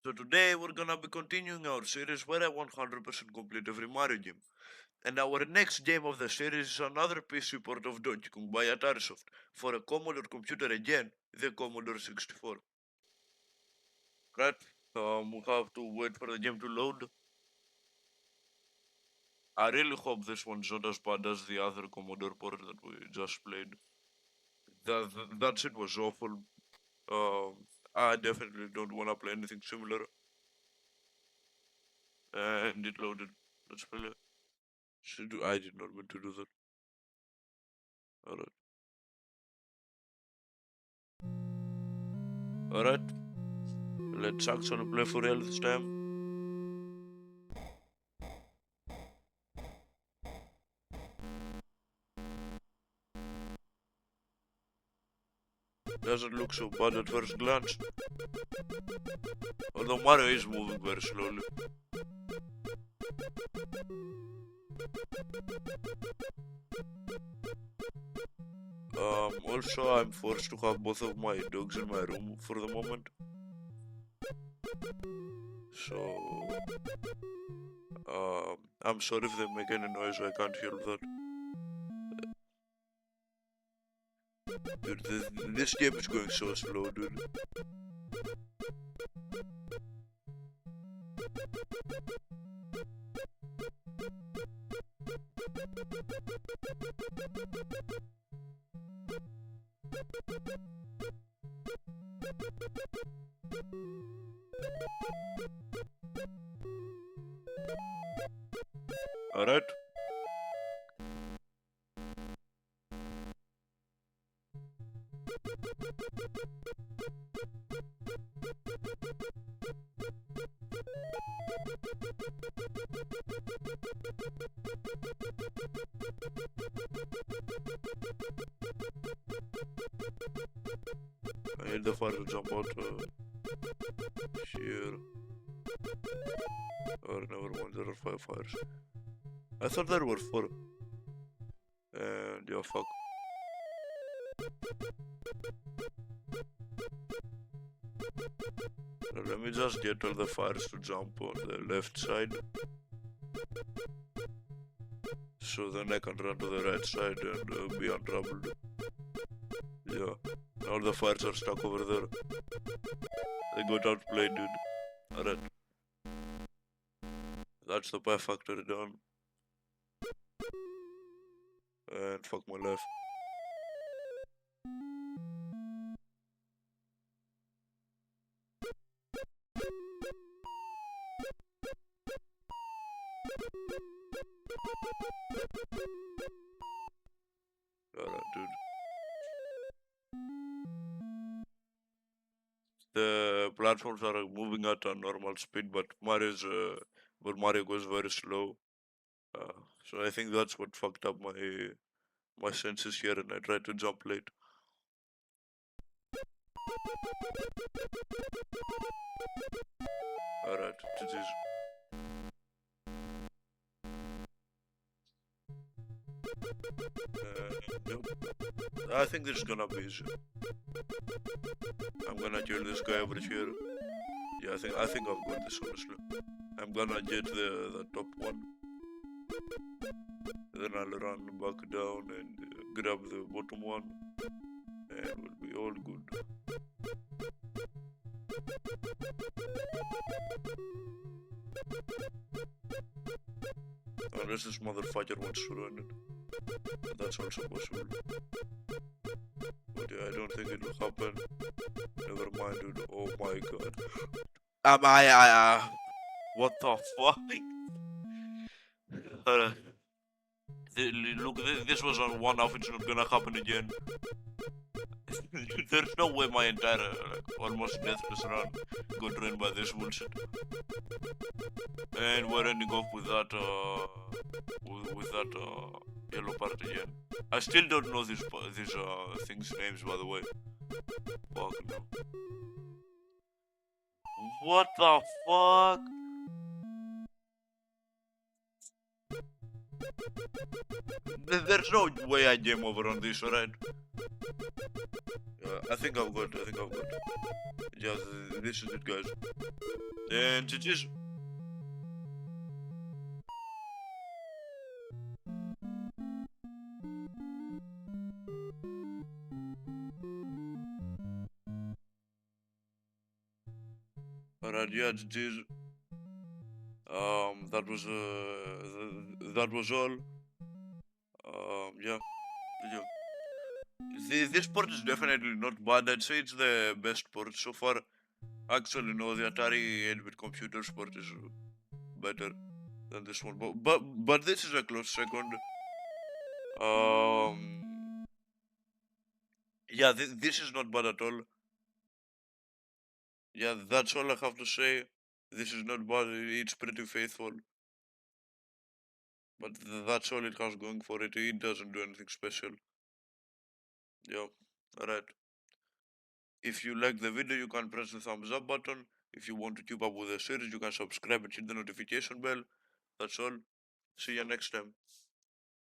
So today we're gonna be continuing our series where I 100% complete every Mario game. And our next game of the series is another PC port of Donkey Kong by Atarisoft for a Commodore computer again, the Commodore 64. Right, we have to wait for the game to load. I really hope this one's not as bad as the other Commodore port that we just played. That shit was awful. I definitely don't wanna play anything similar. And it loaded. Let's play it. I did not mean to do that. Alright. Alright. Let's actually play for real this time. Doesn't look so bad at first glance. Although Mario is moving very slowly. Also I'm forced to have both of my dogs in my room for the moment. So I'm sorry if they make any noise, I can't help that. Dude, this game is going so slow, dude. Alright. I need the fire to jump out here. Or never mind, there are 5 fires. I thought there were 4. And yeah, fuck. Now, let me just get all the fires to jump on the left side. So then I can run to the right side and be untroubled. Yeah, all the fires are stuck over there. They got outplayed, dude. Alright. That's the pie factory done. And fuck my life. Alright, dude. The platforms are moving at a normal speed, but Mario goes very slow. So I think that's what fucked up my senses here, and I tried to jump late. Alright, it is. Nope. I think this is gonna be easy. I'm gonna kill this guy over here. Yeah, I think I've got this, honestly. I'm gonna get the top one. Then I'll run back down and grab the bottom one. And we'll be all good. Unless this motherfucker wants to run it. That's also possible. But yeah, I don't think it will happen. Never mind, dude. Oh my god. What the fuck? Look, this was on one off, it's not gonna happen again. There's no way my entire, almost deathless run got ruined by this bullshit. And we're ending off with that, yellow part again. I still don't know these things' names, by the way. Fuck no. What the fuck? There's no way I game over on this, right? I think I've got. I think I've got. Yeah, this is it, guys. And it is. Alright, yeah, it is. That was all. Yeah, yeah. This port is definitely not bad. I'd say it's the best port so far. Actually, no, the Atari 8-bit computer port is better than this one. But this is a close second. Um, yeah, this is not bad at all. Yeah, that's all I have to say. This is not bad. It's pretty faithful. But that's all it has going for it. It doesn't do anything special. Yeah, alright. If you like the video, you can press the thumbs up button. If you want to keep up with the series, you can subscribe and hit the notification bell. That's all. See you next time.